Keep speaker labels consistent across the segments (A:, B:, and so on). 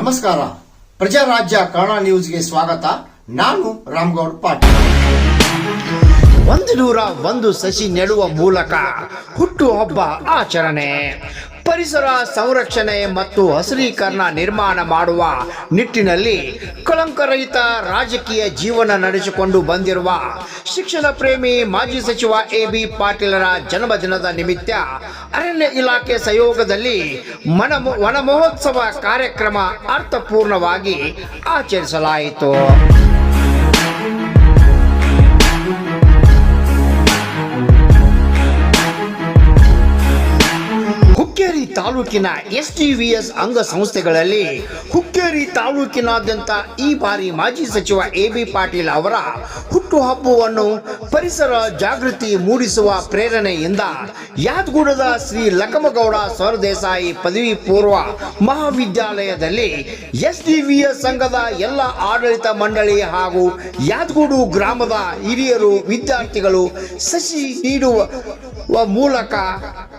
A: ನಮಸ್ಕಾರ. ಪ್ರಜಾರಾಜ್ಯ ಕನ್ನಡ ನ್ಯೂಸ್ಗೆ ಸ್ವಾಗತ. ನಾನು ರಾಮಗೌಡ ಪಾಟೀಲ್. 101 ಸಸಿ ನೆಡುವ ಮೂಲಕ ಹುಟ್ಟುಹಬ್ಬ ಆಚರಣೆ. ಪರಿಸರ ಸಂರಕ್ಷಣೆ ಮತ್ತು ಹಸಿರೀಕರಣ ನಿರ್ಮಾಣ ಮಾಡುವ ನಿಟ್ಟಿನಲ್ಲಿ ಕಳಂಕರಹಿತ ರಾಜಕೀಯ ಜೀವನ ನಡೆಸಿಕೊಂಡು ಬಂದಿರುವ ಶಿಕ್ಷಣ ಪ್ರೇಮಿ ಮಾಜಿ ಸಚಿವ ಎ.ಬಿ. ಪಾಟೀಲರ ಜನ್ಮದಿನದ ನಿಮಿತ್ತ ಅರಣ್ಯ ಇಲಾಖೆ ಸಹಯೋಗದಲ್ಲಿ ವನ ಮಹೋತ್ಸವ ಕಾರ್ಯಕ್ರಮ ಅರ್ಥಪೂರ್ಣವಾಗಿ ಆಚರಿಸಲಾಯಿತು. ಹುಕ್ಕೇರಿ ತಾಲೂಕಿನ ಎಸ್ಟಿವಿಎಸ್ ಅಂಗಸಂಸ್ಥೆಗಳಲ್ಲಿ ಹುಕ್ಕೇರಿ ತಾಲೂಕಿನಾದ್ಯಂತ ಈ ಬಾರಿ ಮಾಜಿ ಸಚಿವ ಎ.ಬಿ. ಪಾಟೀಲ್ ಅವರ ಹುಟ್ಟುಹಬ್ಬವನ್ನು ಪರಿಸರ ಜಾಗೃತಿ ಮೂಡಿಸುವ ಪ್ರೇರಣೆಯಿಂದ ಯಾದಗೂಡದ ಶ್ರೀ ಲಕಮಗೌಡ ಸರದೇಸಾಯಿ ಪದವಿ ಪೂರ್ವ ಮಹಾವಿದ್ಯಾಲಯದಲ್ಲಿ ಎಸ್ಟಿವಿಎಸ್ ಸಂಘದ ಎಲ್ಲ ಆಡಳಿತ ಮಂಡಳಿ ಹಾಗೂ ಯಾದಗೂಡು ಗ್ರಾಮದ ಹಿರಿಯರು ವಿದ್ಯಾರ್ಥಿಗಳು ಸಸಿ ನೀಡುವ ಮೂಲಕ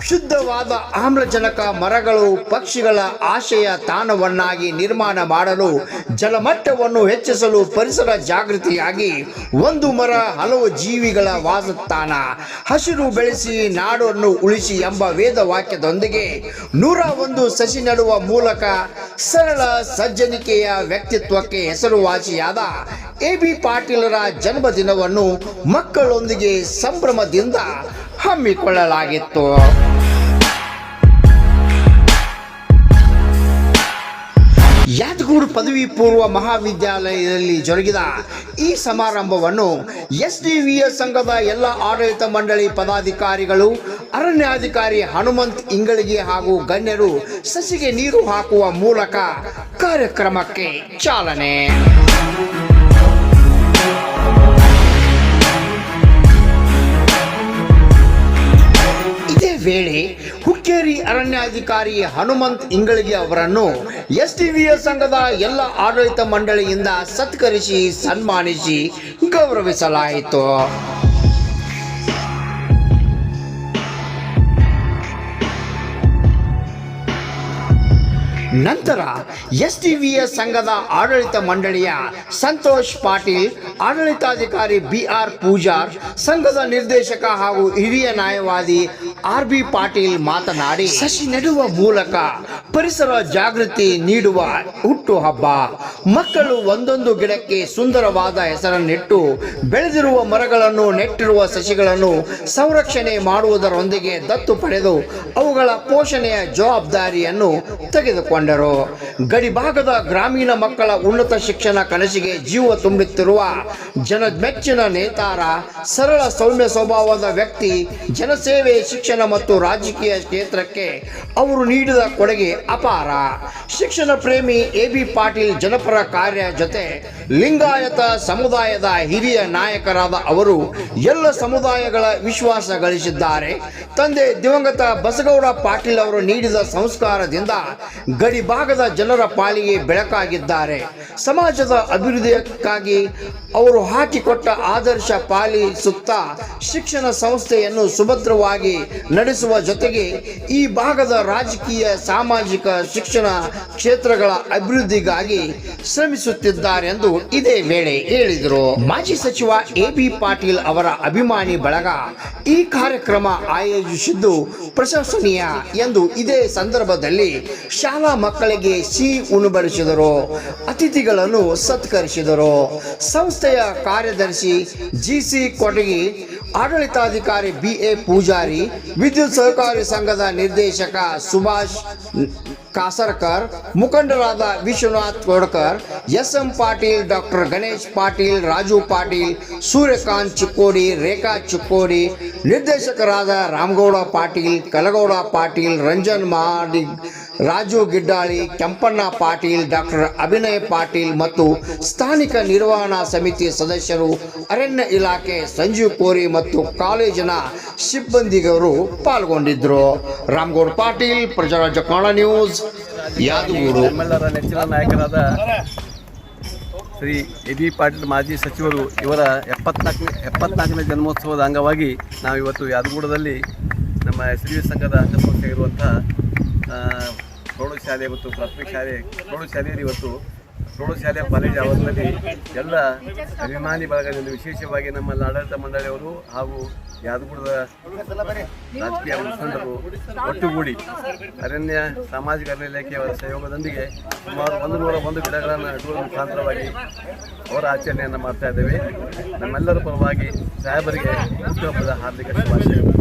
A: ಶುದ್ಧವಾದ ಆಮ್ಲಜನಕ ಮರಗಳು ಪಕ್ಷಿಗಳ ಆಶಯ ತಾಣವನ್ನಾಗಿ ನಿರ್ಮಾಣ ಮಾಡಲು ಜಲಮಟ್ಟವನ್ನು ಹೆಚ್ಚಿಸಲು ಪರಿಸರ ಜಾಗೃತಿಯಾಗಿ ಒಂದು ಮರ ಹಲವು ಜೀವಿಗಳ ವಾಸಸ್ಥಾನ ಹಸಿರು ಬೆಳೆಸಿ ನಾಡನ್ನು ಉಳಿಸಿ ಎಂಬ ವೇದ ವಾಕ್ಯದೊಂದಿಗೆ 101 ಸಸಿ ನೆಡುವ ಮೂಲಕ ಸರಳ ಸಜ್ಜನಿಕೆಯ ವ್ಯಕ್ತಿತ್ವಕ್ಕೆ ಹೆಸರುವಾಸಿಯಾದ ಎ.ಬಿ. ಪಾಟೀಲರ ಜನ್ಮದಿನವನ್ನು ಮಕ್ಕಳೊಂದಿಗೆ ಸಂಭ್ರಮದಿಂದ ಹಮ್ಮಿಕೊಳ್ಳಲಾಗಿತ್ತು. ಯಾದಗೂಡು ಪದವಿ ಪೂರ್ವ ಮಹಾವಿದ್ಯಾಲಯದಲ್ಲಿ ಜರುಗಿದ ಈ ಸಮಾರಂಭವನ್ನು ಎಸ್ಟಿವಿಎಸ್ ಸಂಘದ ಎಲ್ಲ ಆಡಳಿತ ಮಂಡಳಿ ಪದಾಧಿಕಾರಿಗಳು, ಅರಣ್ಯಾಧಿಕಾರಿ ಹನುಮಂತ್ ಇಂಗಳಿಗೆ ಹಾಗೂ ಗಣ್ಯರು ಸಸಿಗೆ ನೀರು ಹಾಕುವ ಮೂಲಕ ಕಾರ್ಯಕ್ರಮಕ್ಕೆ ಚಾಲನೆ. ಇದೇ ವೇಳೆ ಹುಕ್ಕೇರಿ ಅರಣ್ಯಾಧಿಕಾರಿ ಹನುಮಂತ್ ಇಂಗಳಿಗೆ ಅವರನ್ನು ಎಸ್ಟಿವಿಎಸ್ ಸಂಘದ ಎಲ್ಲ ಆಡಳಿತ ಮಂಡಳಿಯಿಂದ ಸತ್ಕರಿಸಿ ಸನ್ಮಾನಿಸಿ ಗೌರವಿಸಲಾಯಿತು. ನಂತರ ಎಸ್ಟಿವಿಎಸ್ ಸಂಘದ ಆಡಳಿತ ಮಂಡಳಿಯ ಸಂತೋಷ್ ಪಾಟೀಲ್, ಆಡಳಿತಾಧಿಕಾರಿ ಬಿ.ಆರ್. ಪೂಜಾರ್, ಸಂಘದ ನಿರ್ದೇಶಕ ಹಾಗೂ ಹಿರಿಯ ನ್ಯಾಯವಾದಿ ಆರ್.ಬಿ. ಪಾಟೀಲ್ ಮಾತನಾಡಿ, ಸಸಿ ನೆಡುವ ಮೂಲಕ ಪರಿಸರ ಜಾಗೃತಿ ನೀಡುವ ಹುಟ್ಟುಹಬ್ಬ. ಮಕ್ಕಳು ಒಂದೊಂದು ಗಿಡಕ್ಕೆ ಸುಂದರವಾದ ಹೆಸರನ್ನಿಟ್ಟು ಬೆಳೆದಿರುವ ಮರಗಳನ್ನು, ನೆಟ್ಟಿರುವ ಸಸಿಗಳನ್ನು ಸಂರಕ್ಷಣೆ ಮಾಡುವುದರೊಂದಿಗೆ ದತ್ತು ಪಡೆದು ಅವುಗಳ ಪೋಷಣೆಯ ಜವಾಬ್ದಾರಿಯನ್ನು ತೆಗೆದುಕೊಂಡರು. ಗಡಿಭಾಗದ ಗ್ರಾಮೀಣ ಮಕ್ಕಳ ಉನ್ನತ ಶಿಕ್ಷಣ ಕನಸಿಗೆ ಜೀವ ತುಂಬುತ್ತಿರುವ ಜನಮೆಚ್ಚಿನ ನೇತಾರ, ಸರಳ ಸೌಮ್ಯ ಸ್ವಭಾವದ ವ್ಯಕ್ತಿ, ಜನಸೇವೆ, ಶಿಕ್ಷಣ ಮತ್ತು ರಾಜಕೀಯ ಕ್ಷೇತ್ರಕ್ಕೆ ಅವರು ನೀಡಿದ ಕೊಡುಗೆ ಅಪಾರ. ಶಿಕ್ಷಣ ಪ್ರೇಮಿ ಎ.ಬಿ. ಪಾಟೀಲ್ ಜನಪರ ಕಾರ್ಯ ಜೊತೆ ಲಿಂಗಾಯತ ಸಮುದಾಯದ ಹಿರಿಯ ನಾಯಕರಾದ ಅವರು ಎಲ್ಲ ಸಮುದಾಯಗಳ ವಿಶ್ವಾಸ ಗಳಿಸಿದ್ದಾರೆ. ತಂದೆ ದಿವಂಗತ ಬಸಗೌಡ ಪಾಟೀಲ್ ಅವರು ನೀಡಿದ ಸಂಸ್ಕಾರದಿಂದ ಗಡಿ ಭಾಗದ ಜನರ ಪಾಲಿಗೆ ಬೆಳಕಾಗಿದ್ದಾರೆ. ಸಮಾಜದ ಅಭಿವೃದ್ಧಿಯಕ್ಕಾಗಿ ಅವರು ಹಾಕಿಕೊಟ್ಟ ಆದರ್ಶ ಪಾಲಿಸುತ್ತಾ ಶಿಕ್ಷಣ ಸಂಸ್ಥೆಯನ್ನು ಸುಭದ್ರವಾಗಿ ನಡೆಸುವ ಜೊತೆಗೆ ಈ ಭಾಗದ ರಾಜಕೀಯ, ಸಾಮಾಜಿಕ, ಶಿಕ್ಷಣ ಕ್ಷೇತ್ರಗಳ ಅಭಿವೃದ್ಧಿಗಾಗಿ ಶ್ರಮಿಸುತ್ತಿದ್ದಾರೆ ಎಂದು ಇದೇ ವೇಳೆ ಹೇಳಿದರು. ಮಾಜಿ ಸಚಿವ ಎ.ಬಿ. ಪಾಟೀಲ್ ಅವರ ಅಭಿಮಾನಿ ಬಳಗ ಈ ಕಾರ್ಯಕ್ರಮ ಆಯೋಜಿಸಿದ್ದು ಪ್ರಶಂಸನೀಯ ಎಂದು ಇದೇ ಸಂದರ್ಭದಲ್ಲಿ ಶಾಲಾ ಮಕ್ಕಳಿಗೆ ಸಿಹಿ ಉಣಬಡಿಸಿದರು, ಅತಿಥಿಗಳನ್ನು ಸತ್ಕರಿಸಿದರು. ಸಂಸ್ಥೆಯ ಕಾರ್ಯದರ್ಶಿ ಜಿ.ಸಿ. ಕೊಟಗಿ, ಆಡಳಿತಾಧಿಕಾರಿ ಬಿ.ಎ. ಪೂಜಾರಿ, ವಿದ್ಯುತ್ ಸಹಕಾರಿ ಸಂಘದ ನಿರ್ದೇಶಕ ಸುಭಾಷ್ ಕಾಸರ್ಕರ್, ಮುಖಂಡರಾದ ವಿಶ್ವನಾಥ್ ಕೋಡ್ಕರ್, ಎಸ್.ಎಂ. ಪಾಟೀಲ್, ಡಾಕ್ಟರ್ ಗಣೇಶ್ ಪಾಟೀಲ್, ರಾಜು ಪಾಟೀಲ್, ಸೂರ್ಯಕಾಂತ್ ಚಿಕ್ಕೋಡಿ, ರೇಖಾ ಚಿಕ್ಕೋಡಿ, ನಿರ್ದೇಶಕರಾದ ರಾಮಗೌಡ ಪಾಟೀಲ್, ಕಲಗೌಡ ಪಾಟೀಲ್, ರಂಜನ್ ಮಾಡಿಗ್, ರಾಜು ಗಿಡ್ಡಾಳಿ, ಕೆಂಪಣ್ಣ ಪಾಟೀಲ್, ಡಾಕ್ಟರ್ ಅಭಿನಯ್ ಪಾಟೀಲ್ ಮತ್ತು ಸ್ಥಾನಿಕ ನಿರ್ವಹಣಾ ಸಮಿತಿ ಸದಸ್ಯರು, ಅರಣ್ಯ ಇಲಾಖೆ ಸಂಜೀವ್ ಕೋರಿ ಮತ್ತು ಕಾಲೇಜಿನ ಸಿಬ್ಬಂದಿಗರು ಪಾಲ್ಗೊಂಡಿದ್ದರು. ರಾಮಗೌಡ ಪಾಟೀಲ್, ಪ್ರಜಾರಾಜ್ಯ ಕನ್ನಡ ನ್ಯೂಸ್, ಯಾದಗೂರು.
B: ನಮ್ಮೆಲ್ಲರ ನೆಚ್ಚಿನ ನಾಯಕರಾದ ಶ್ರೀ ಎ.ಬಿ. ಪಾಟೀಲ್ ಮಾಜಿ ಸಚಿವರು ಇವರ 74ನೇ ಜನ್ಮೋತ್ಸವದ ಅಂಗವಾಗಿ ನಾವು ಇವತ್ತು ಯಾದಗೂಡದಲ್ಲಿ ನಮ್ಮ ಎಸ್.ಡಿ.ಎಸ್ ಸಂಘದ ಅಂಗಸಂಸ್ಥೆ ಇರುವಂಥ ಪ್ರೌಢ ಪ್ರೌಢಶಾಲೆ ಮತ್ತು ಪ್ರಾಥಮಿಕ ಶಾಲೆ ಪ್ರೌಢಶಾಲೆಯಲ್ಲಿ ಇವತ್ತು ಪ್ರೌಢಶಾಲೆ ಕಾಲೇಜು ಆವರಣದಲ್ಲಿ ಎಲ್ಲ ಅಭಿಮಾನಿ ಬಳಗದಿಂದ ವಿಶೇಷವಾಗಿ ನಮ್ಮ ಆಡಳಿತ ಮಂಡಳಿಯವರು ಹಾಗೂ ಯಾದಗುಡದ ರಾಜಕೀಯ ಮುಖಂಡರು ಒಟ್ಟುಗೂಡಿ ಅರಣ್ಯ ಸಾಮಾಜಿಕ ಅರಣ್ಯ ಇಲಾಖೆಯವರ ಸಹಯೋಗದೊಂದಿಗೆ ಸುಮಾರು 101 ಗಿಡಗಳನ್ನು ನೆಡುವ ಮುಖಾಂತರವಾಗಿ ಅವರ ಆಚರಣೆಯನ್ನು ಮಾಡ್ತಾ ಇದ್ದೇವೆ. ನಮ್ಮೆಲ್ಲರ ಪರವಾಗಿ ಸಾಹೇಬರಿಗೆ ಹುಟ್ಟುಹಬ್ಬದ ಹಾರ್ದಿಕ ಶುಭಾಶಯಗಳು.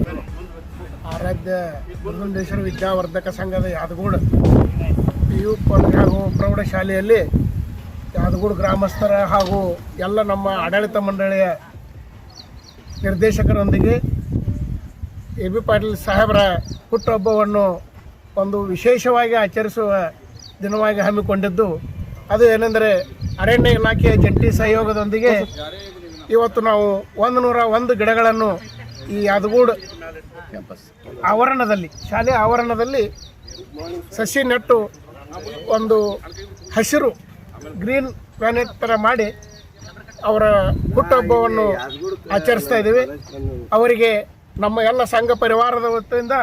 C: ಆರಾಧ್ಯ ಬೃಂದೇಶ್ವರ ವಿದ್ಯಾವರ್ಧಕ ಸಂಘದ ಯಾದಗೂಡ PU ಕಾಲೇಜು ಹಾಗೂ ಪ್ರೌಢಶಾಲೆಯಲ್ಲಿ ಯಾದಗೂಡ ಗ್ರಾಮಸ್ಥರ ಹಾಗೂ ಎಲ್ಲ ನಮ್ಮ ಆಡಳಿತ ಮಂಡಳಿಯ ನಿರ್ದೇಶಕರೊಂದಿಗೆ AB ಪಾಟೀಲ್ ಸಾಹೇಬರ ಹುಟ್ಟುಹಬ್ಬವನ್ನು ಒಂದು ವಿಶೇಷವಾಗಿ ಆಚರಿಸುವ ದಿನವಾಗಿ ಹಮ್ಮಿಕೊಂಡಿದ್ದು, ಅದು ಏನೆಂದರೆ ಅರಣ್ಯ ಇಲಾಖೆಯ ಜಂಟಿ ಸಹಯೋಗದೊಂದಿಗೆ ಇವತ್ತು ನಾವು 101 ಗಿಡಗಳನ್ನು ಈ ಯಾದಗೂಡ ಆವರಣದಲ್ಲಿ ಶಾಲೆ ಆವರಣದಲ್ಲಿ ಸಸಿ ನೆಟ್ಟು ಒಂದು ಹಸಿರು ಗ್ರೀನ್ ಪ್ಲಾನೆಟ್ ಥರ ಮಾಡಿ ಅವರ ಹುಟ್ಟುಹಬ್ಬವನ್ನು ಆಚರಿಸ್ತಾ ಇದ್ದೀವಿ. ಅವರಿಗೆ ನಮ್ಮ ಎಲ್ಲ ಸಂಘ ಪರಿವಾರದ ವತಿಯಿಂದ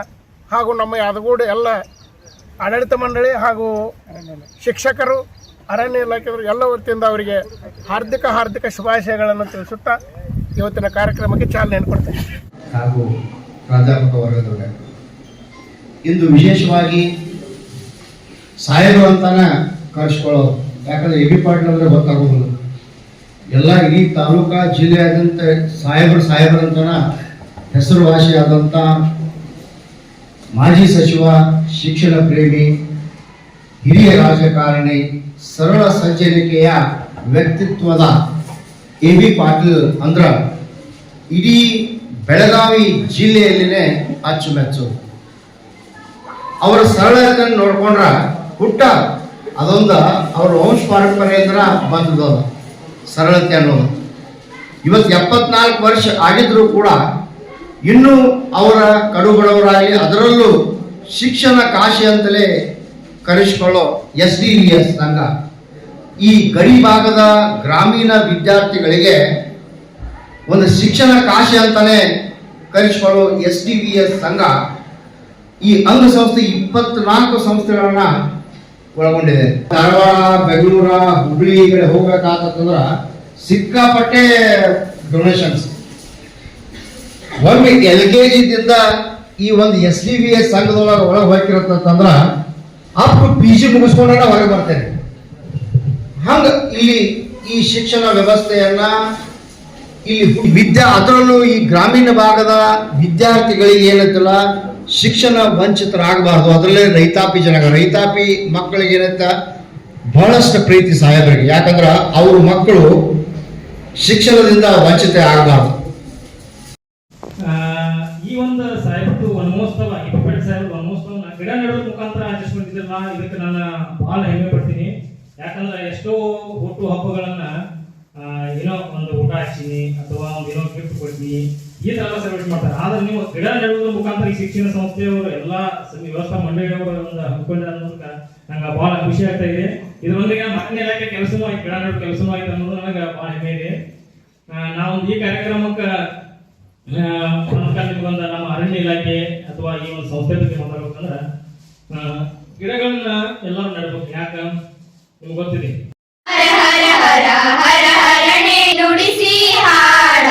C: ಹಾಗೂ ನಮ್ಮ ಯಾದಗೂಡ ಎಲ್ಲ ಆಡಳಿತ ಮಂಡಳಿ ಹಾಗೂ ಶಿಕ್ಷಕರು ಅರಣ್ಯ ಇಲಾಖೆಯವರು ಎಲ್ಲ ವತಿಯಿಂದ ಅವರಿಗೆ ಹಾರ್ದಿಕ ಶುಭಾಶಯಗಳನ್ನು ತಿಳಿಸುತ್ತಾ ಇವತ್ತಿನ ಕಾರ್ಯಕ್ರಮಕ್ಕೆ ಚಾಲನೆ ಕೊಡ್ತೇನೆ.
A: ಹಾಗೂ ಪ್ರಾಧ್ಯಾಪಕ ವರ್ಗದವರೇ, ಇಂದು ವಿಶೇಷವಾಗಿ ಸಾಹೇಬರು ಅಂತಾನೆ ಕರೆಸ್ಕೊಳ್ಳೋದು. ಯಾಕಂದರೆ AB ಪಾಟೀಲ್ ಅಂದರೆ ಗೊತ್ತಾಗೋದಿಲ್ಲ, ಎಲ್ಲ ಇಡೀ ತಾಲೂಕಾ ಜಿಲ್ಲೆಯಾದ್ಯಂತ ಸಾಹೇಬರಂತನ ಹೆಸರುವಾಸಿಯಾದಂಥ ಮಾಜಿ ಸಚಿವ, ಶಿಕ್ಷಣ ಪ್ರೇಮಿ, ಹಿರಿಯ ರಾಜಕಾರಣಿ, ಸರಳ ಸಜ್ಜನಿಕೆಯ ವ್ಯಕ್ತಿತ್ವದ AB ಪಾಟೀಲ್ ಅಂದ್ರೆ ಇಡೀ ಬೆಳಗಾವಿ ಜಿಲ್ಲೆಯಲ್ಲಿನೇ ಅಚ್ಚುಮೆಚ್ಚು. ಅವರ ಸರಳತೆಯನ್ನು ನೋಡ್ಕೊಂಡ್ರೆ ಹುಟ್ಟ ಅದೊಂದು ಅವ್ರ ವಂಶ ಪಾರಂಪರ್ಯದಿಂದ ಬಂದದ ಸರಳತೆ ಅನ್ನೋದು. ಇವತ್ತು 74 ವರ್ಷ ಆಗಿದ್ರೂ ಕೂಡ ಇನ್ನೂ ಅವರ ಕಡುಬಡವರಾಗಿ ಅದರಲ್ಲೂ ಶಿಕ್ಷಣ ಕಾಶಿ ಅಂತಲೇ ಕರೆಸಿಕೊಳ್ಳೋ SDVS ಸಂಘ ಈ ಗಡಿ ಭಾಗದ ಗ್ರಾಮೀಣ ವಿದ್ಯಾರ್ಥಿಗಳಿಗೆ ಒಂದು ಶಿಕ್ಷಣ ಕಾಶಿ ಅಂತಾನೆ ಕರೆಸಿಕೊಳ್ಳೋ SDVS ಸಂಘ ಈ ಅಂಗಸಂಸ್ಥೆ 24 ಸಂಸ್ಥೆಗಳನ್ನ ಒಳಗೊಂಡಿದೆ. ಧಾರವಾಡ, ಬೆಂಗಳೂರ, ಹುಬ್ಬಳ್ಳಿ ಕಡೆ ಹೋಗ್ಬೇಕಾತಂದ್ರ ಸಿಕ್ಕಾಪಟ್ಟೆ ಡೊನೇಷನ್ಸ್. ಒಮ್ಮೆ LKG ದಿಂದ ಈ ಒಂದು SDVS ಸಂಘದೊಳಗೆ ಒಳಗೆ ಹೋಗಿರತ್ತಂದ್ರ ಅಪ್ PG ಮುಗಿಸ್ಕೊಂಡ ಹೊರಗೆ ಬರ್ತೇನೆ. ಹಂಗ ಇಲ್ಲಿ ಈ ಶಿಕ್ಷಣ ವ್ಯವಸ್ಥೆಯನ್ನ ಇಲ್ಲಿ ಅದರಲ್ಲೂ ಈ ಗ್ರಾಮೀಣ ಭಾಗದ ವಿದ್ಯಾರ್ಥಿಗಳಿಗೆ ಏನಂತಲ್ಲ ಶಿಕ್ಷಣ ವಂಚಿತರಾಗಬಾರ್ದು. ಅದರಲ್ಲೇ ರೈತಾಪಿ ರೈತಾಪಿ ಮಕ್ಕಳಿಗೆ ಏನಂತ ಬಹಳಷ್ಟು ಪ್ರೀತಿ ಸಾಹೇಬರಿಗೆ. ಯಾಕಂದ್ರ ಅವ್ರ ಮಕ್ಕಳು ಶಿಕ್ಷಣದಿಂದ ವಂಚಿತ ಆಗಬಾರ್ದು.
D: ಈ ಒಂದು ಸಾಹಿತ್ಯ ವನಮಹೋತ್ಸವ ಸಾಹೇಬ್ ವನಮಹೋತ್ಸವ ಗಿಡ ನೆಡೋದ್ರ ಮುಖಾಂತರ ಆಚರಿಸ್ಕೊಂಡಿದ್ರಲ್ಲ, ಇದಕ್ಕೆ ನಾನು ಬಹಳ ಹೆಮ್ಮೆ ಪಡ್ತೀನಿ. ಯಾಕಂದ್ರೆ ಎಷ್ಟೋ ಹುಟ್ಟು ಹಬ್ಬಗಳನ್ನ ಏನೋ ಒಂದು ಊಟ ಹಚ್ಚಿನಿ ಅಥವಾ ಒಂದು ಏನೋ ಗಿಫ್ಟ್ ಕೊಡ್ತೀನಿ, ಈ ತರ ಸೆಲೆಬ್ರೇಟ್ ಮಾಡ್ತಾರೆ. ಆದ್ರೆ ನೀವು ಗಿಡ ನೆಡುವುದ್ರ ಮುಖಾಂತರ ಈ ಶಿಕ್ಷಣ ಸಂಸ್ಥೆಯವರು ಎಲ್ಲ ವ್ಯವಸ್ಥಾ ಮಂಡಳಿಯವರು ಒಂದು ಹಮ್ಮಿಕೊಂಡ್ರೆ ಅನ್ನೋದಕ್ಕೆ ನಂಗೆ ಬಹಳ ಖುಷಿ ಆಗ್ತಾ ಇದೆ. ಇದರೊಂದಿಗೆ ಅರಣ್ಯ ಇಲಾಖೆ ಕೆಲಸನೂ ಆಯ್ತು, ಗಿಡ ನೆಡೋ ಕೆಲಸನೂ ಆಯ್ತು ಅನ್ನೋದು ನನಗೆ ಬಹಳ ಹೆಮ್ಮೆ ಇದೆ. ನಾವು ಈ ಕಾರ್ಯಕ್ರಮಕ್ಕೆ ನಿಮ್ಗೊಂದು ನಮ್ಮ ಅರಣ್ಯ ಇಲಾಖೆ ಅಥವಾ ಈ ಒಂದು ಸಂಸ್ಥೆ ಬಗ್ಗೆ ಮಾತಾಡ್ಬೇಕಂದ್ರೆ ಗಿಡಗಳನ್ನ ಎಲ್ಲರೂ ನೆಡ್ಬೇಕು. ಯಾಕ ನಿಮ್ಗೆ ಗೊತ್ತಿದೆ.
E: ಹರ ಹರ ಹರ ಹರ ಹರಣೆ ನುಡಿಸಿ ಹಾಡ